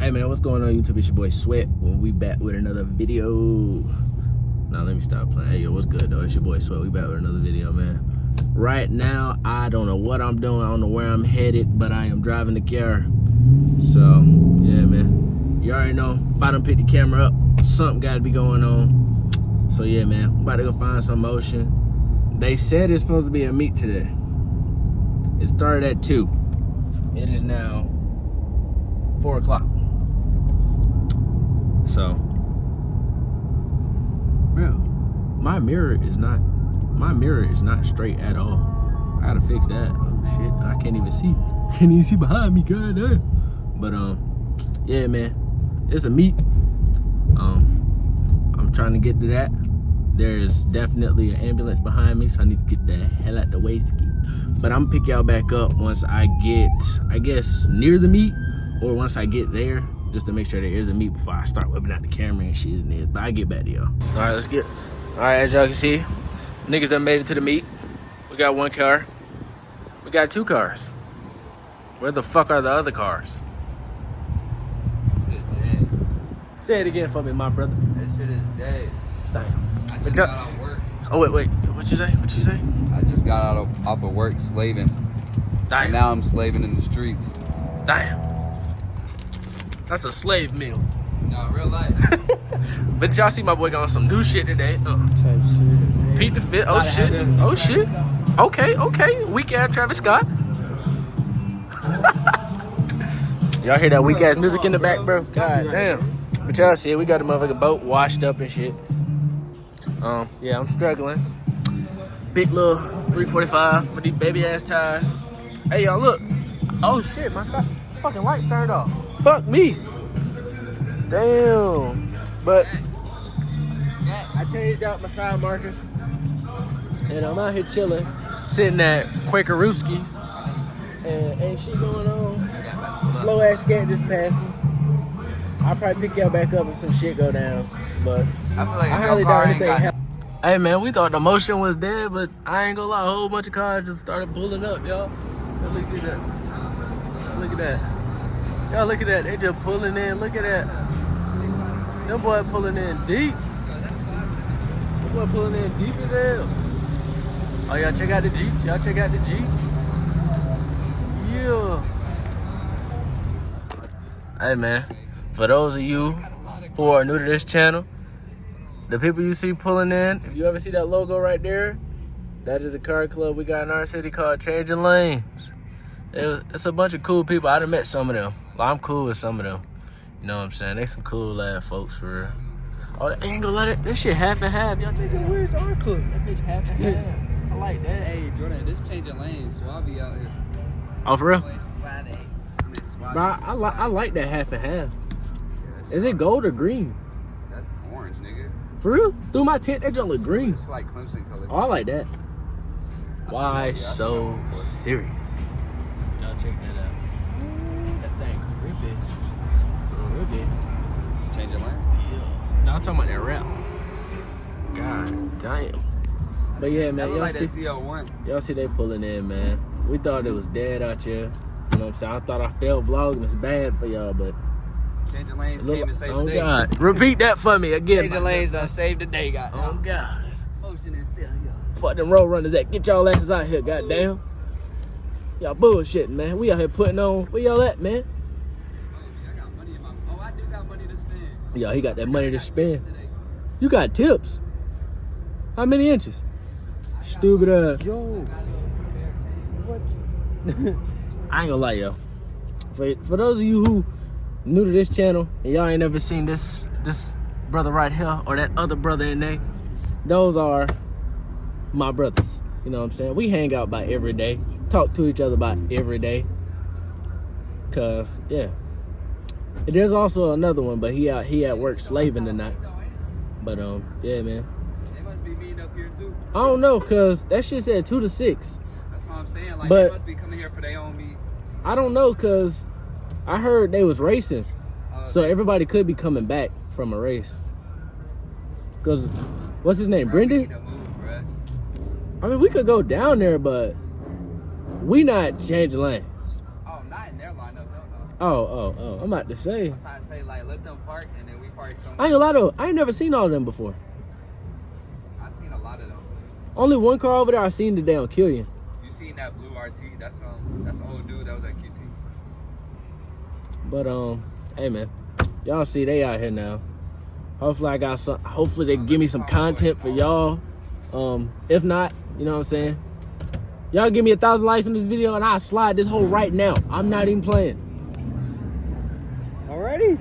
Hey man, what's going on YouTube? It's your boy Sweat. When we back with another video. Now let me stop playing. Hey yo, what's good though? It's your boy Sweat. We back with another video, man. Right now, I don't know what I'm doing. I don't know where I'm headed, but I am driving the car. So yeah, man. You already know. If I done pick the camera up, something got to be going on. So yeah, man. I'm about to go find some motion. They said it's supposed to be a meet today. It started at 2. It is now 4 o'clock. So, bro, my mirror is not straight at all. I gotta fix that. Oh shit, I can't even see. Can't even see behind me, god damn. But yeah, man, it's a meet. I'm trying to get to that. There's definitely an ambulance behind me, so I need to get the hell out the way. But I'm gonna pick y'all back up once I get, I guess, near the meet, or once I get there, just to make sure there is a meet before I start whipping out the camera and shit in this. But I get back to y'all. All right, let's get. All right, as y'all can see, niggas done made it to the meet. We got 1 car. We got 2 cars. Where the fuck are the other cars? Shit is dead. Say it again for me, my brother. That shit is dead. Damn. I just got out of work. Oh wait, what you say? What you say? I just got off of work slaving. Damn. And now I'm slaving in the streets. Damn. That's a slave meal. No, real life. But y'all see my boy got on some new shit today. Pete the Fit. Oh shit. Oh shit. Okay. Weak ass Travis Scott. Y'all hear that weak ass music in the back, bro? God damn. But y'all see it. We got the motherfucking boat washed up and shit. Yeah, I'm struggling. Big little 345 with these baby ass tires. Hey y'all, look. Oh shit, my fucking lights turned off. Fuck me. Damn. But I changed out my side markers, and I'm out here chilling, sitting at Quakerooski, and ain't shit going on. Slow ass scat just passed me. I'll probably pick y'all back up if some shit go down, but I feel like I highly doubt anything happen. Hey man, we thought the motion was dead, but I ain't gonna lie, a whole bunch of cars just started pulling up, y'all. Look at that. Look at that. Y'all look at that. They just pulling in. Look at that. Them boy pulling in deep. Them boy pulling in deep as hell. Oh, y'all check out the Jeeps. Y'all check out the Jeeps. Yeah. Hey man, for those of you who are new to this channel, the people you see pulling in, if you ever see that logo right there, that is a car club we got in our city called Changing Lanes. It's a bunch of cool people. I done met some of them. Well, I'm cool with some of them. You know what I'm saying? They some cool ass folks for real. Oh, I ain't gonna let it. That shit half and half. Y'all thinking, where's our club? That bitch half and half. I like that. Hey, Jordan, this Changing Lanes, so I'll be out here. Oh, for real? Bro, I like that half and half. Is it gold or green? That's orange, nigga. For real? Through my tent, that don't look green. It's like Clemson color. Oh, I like that. Why so serious? Y'all check that out. That thing creepy. Changing Lanes? Yeah. No, I'm talking about that rap. God damn. But yeah, man, y'all like see, that CO1. y'all see they pulling in, man. We thought it was dead out here. You know what I'm saying? I thought I failed vlogging. It's bad for y'all, but Changing Lanes came and saved the day. Oh God. Repeat that for me again. Changing Lanes done saved the day, goddamn. Oh God. Motion is still here. Fuck them road runners that get y'all asses out here, goddamn. Y'all bullshitting, man. We out here putting on. Where y'all at, man? Oh shit, I got money in my. Oh, I do got money to spend. Yo, he got that money to spend. You got tips. How many inches? Stupid ass. Yo. What? I ain't gonna lie, yo. For those of you who new to this channel and y'all ain't never seen this brother right here or that other brother in there, those are my brothers. You know what I'm saying? We hang out about every day, talk to each other about every day. Cause yeah. And there's also another one, but he at work slaving tonight. But yeah, man. They must be meeting up here too. I don't know, cause that shit said 2 to 6. That's what I'm saying. Like, But they must be coming here for their own meet. I don't know, cause I heard they was racing, so everybody could be coming back from a race. Cause what's his name, Brendan? I mean, we could go down there, but we not changing lanes. Oh, not in their lineup, no. Oh. I'm about to say. I'm trying to say, like, let them park and then we park somewhere. I ain't a lot of. I ain't never seen all of them before. I've seen a lot of them. Only one car over there I seen today on Killian. You seen that blue RT? That's an old dude that was at QT. But hey man, y'all see they out here now. Hopefully I got some. Hopefully they give me some content for y'all. If not, you know what I'm saying. Y'all give me 1,000 likes on this video and I'll slide this hole right now. I'm not even playing. Already?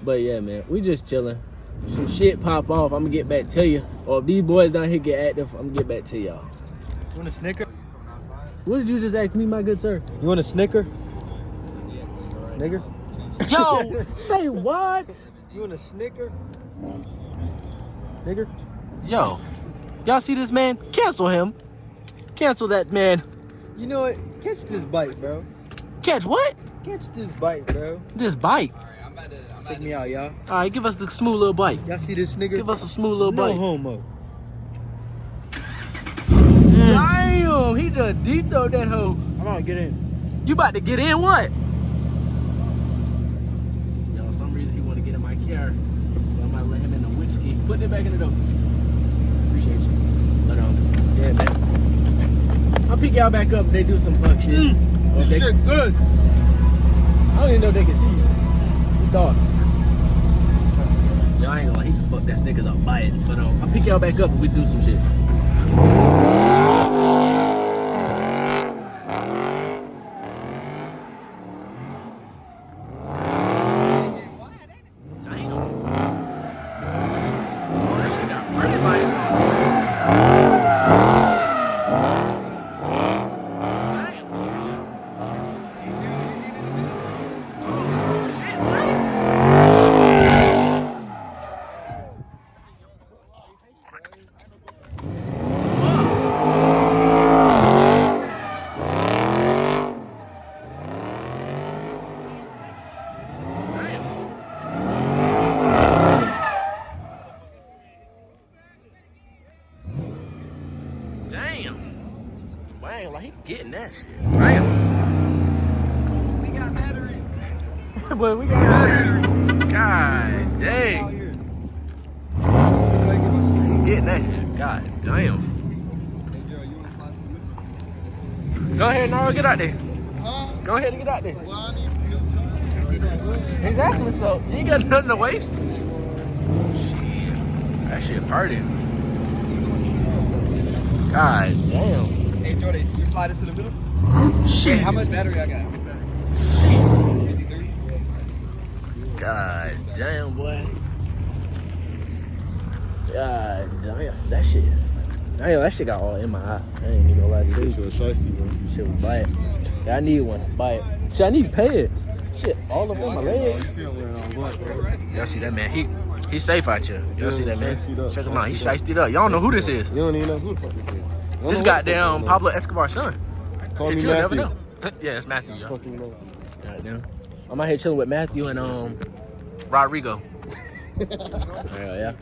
But yeah, man, we just chilling. Some shit pop off, I'm gonna get back to you. Or if these boys down here get active, I'm gonna get back to y'all. You want a Snicker? What did you just ask me, my good sir? You want a Snicker? Nigger? Yo, say what? You want a Snicker? Nigger? Yo, y'all see this man? Cancel him. Cancel that man. You know what? Catch this bite, bro. Catch what? Catch this bite, bro. This bite. All right, I'm about to Check me out, y'all. All right, give us the smooth little bite. Y'all see this nigga? Give us a smooth little no bite. homo. Damn, he just deep throwed that hoe. I'm out, get in. You about to get in what? Yo, some reason he want to get in my car. So I might let him in the whiskey. Put it back in the door. Appreciate you. But yeah, man. I'll pick y'all back up if they do some fuck shit. Or if they, Shit good. I don't even know if they can see you. You thought. Yo, I ain't gonna lie, he just fucked that Snickers up by it. But I'll pick y'all back up if we do some shit. Damn. Wow, like he getting that shit. Damn. We got batteries. But we got batteries. God dang. He getting that shit. God damn. Hey, Joe, you want to slide through the Go ahead, Nara, get out there. Huh? Go ahead and get out there. Well, I need Exactly, so you ain't got nothing to waste. Shit. That shit party. God damn. Hey, Jordan, you slide into the middle? Shit. How much battery I got? Shit. 53? God damn, boy. God damn. That shit. Damn, that shit got all in my eye. I ain't even gonna lie to you. Shit was shiesty, bro. Shit was bite. Yeah, I need one. Bite. Shit, I need pads. Shit, all up on my legs. Y'all see that man? He's safe out here. Y'all see that man? Check him out. He's shiesty up. Y'all don't know who this is. You don't even know who the fuck this is. This goddamn Pablo Escobar's son. Call Shit, me you'll never Matthew. know. Yeah, it's Matthew, y'all. Fucking know. Goddamn. I'm out here chilling with Matthew and Rodrigo. Yeah.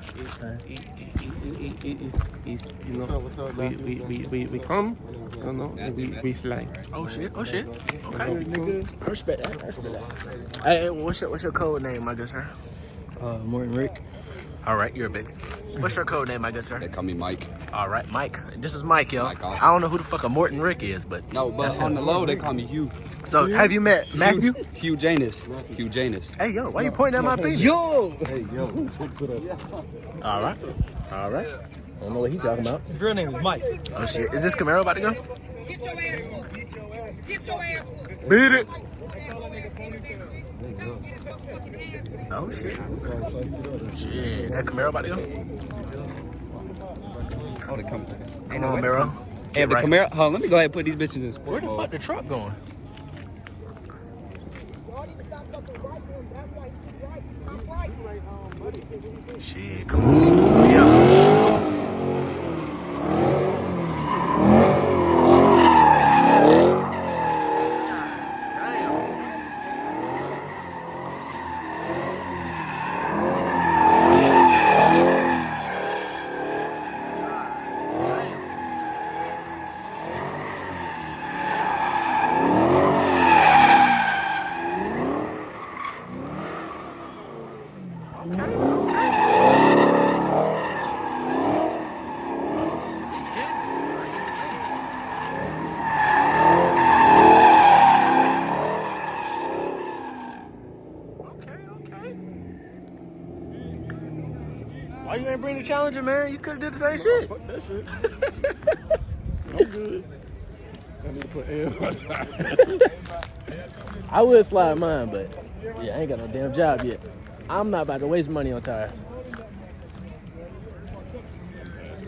It's you know, What's up, Matthew? we come, you know, we fly. Oh shit. Okay. I respect that. Hey, what's your code name, my good sir? Morton Rick. All right, you're a bitch. What's your code name, my good sir? They call me Mike. All right, Mike. This is Mike, yo. Mike, I don't know who the fuck a Morton Rick is, but No, but that's on him. the low, they call me Hugh. So have you met Matthew? Hugh Janus. Hugh Janus. Hey, yo, why you pointing at my penis? Yo! Hey, yo, check it up. All right. I don't know what he talking about. His real name is Mike. Oh shit, is this Camaro about to go? Get your ass. Get your ass. Beat it. Oh shit. Shit, that Camaro about to go? Oh, they come. Come on, Camaro. Hey, the right. Camaro. Hold on, let me go ahead and put these bitches in sport Where the mode. fuck the truck going? Shit, come on. Yeah. Why you ain't bring the Challenger, man? You could have did the same shit. Fuck that shit. I'm good. I need to put air on my tires. I would slide mine, but yeah, I ain't got no damn job yet. I'm not about to waste money on tires.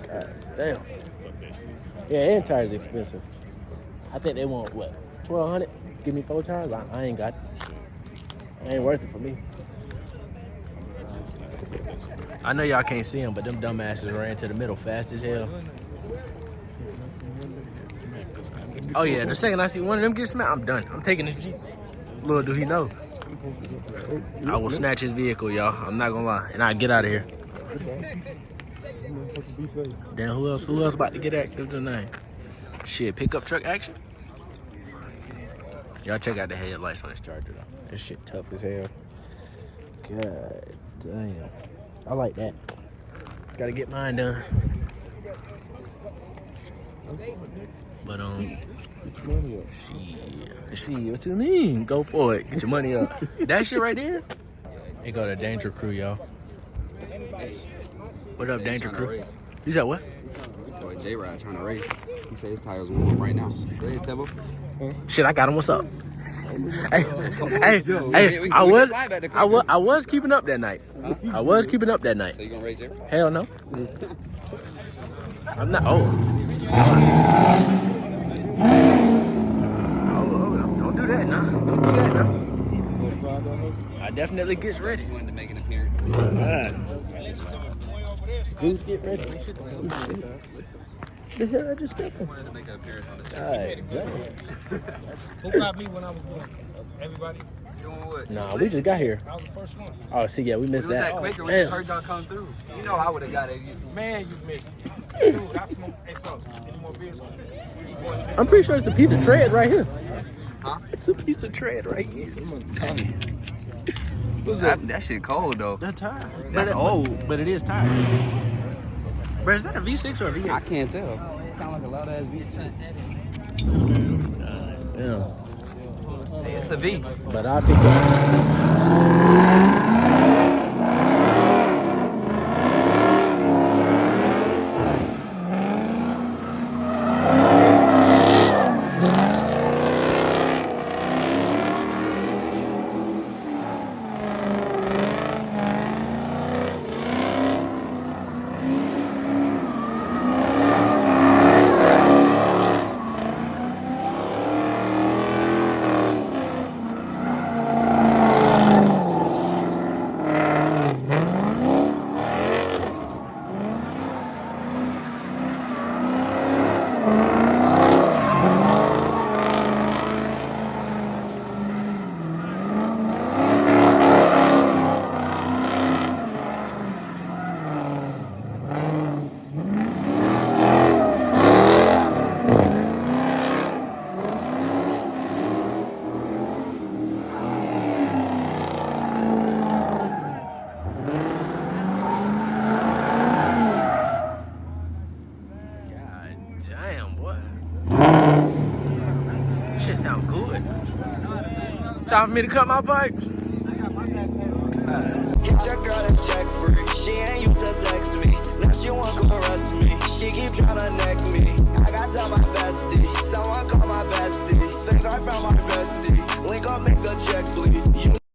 God, damn. Yeah, and tires expensive. I think they want what, $1,200? Give me 4 tires. I ain't got it. It ain't worth it for me. I know y'all can't see them, but them dumbasses ran to the middle fast as hell. Oh yeah, the second I see one of them get smacked, I'm done. I'm taking this Jeep. Little do he know. I will snatch his vehicle, y'all. I'm not gonna lie. And I'll get out of here. Damn, who else about to get active tonight? Shit, pickup truck action? Y'all check out the headlights on this Charger though. This shit tough as hell. God damn. I like that. Gotta get mine done. But shit, what you mean? Go for it. Get your money up. That shit right there? They go to Danger Crew, y'all. What up, Danger Crew? You said what? Boy, J-Rod trying to race. He said his tires warm right now. Go ahead, Tebo. Shit, I got him. What's up? Hey, I was keeping up that night. I was keeping up that night. So you gonna race J-Rod? Hell no. I'm not. Oh, don't do that now. Don't do that now. I definitely gets ready. Just wanted to make an appearance. Goose get ready. The hell I just stepped in? Wanted to make an appearance on the chat. Alright, Who got me when I was doing? Everybody? Doing what? nah, we just got here. I was the first one. Oh, see, yeah, we It missed was that. that quick, we Damn. just heard y'all come through. You know I would have got it. Man, you missed it. Dude, I smoked. Hey, bro, any more beers? I'm pretty sure it's a piece of tread right here. Huh? It's a piece of tread right here. That shit cold though. That tire. That's old. But it is tired. Bro, is that a V6 or a V8? I can't tell. It sound like a loud ass V6. Yeah. Hey, it's a V. But I think shit sound good. Time for me to cut my bike. Get your girl a check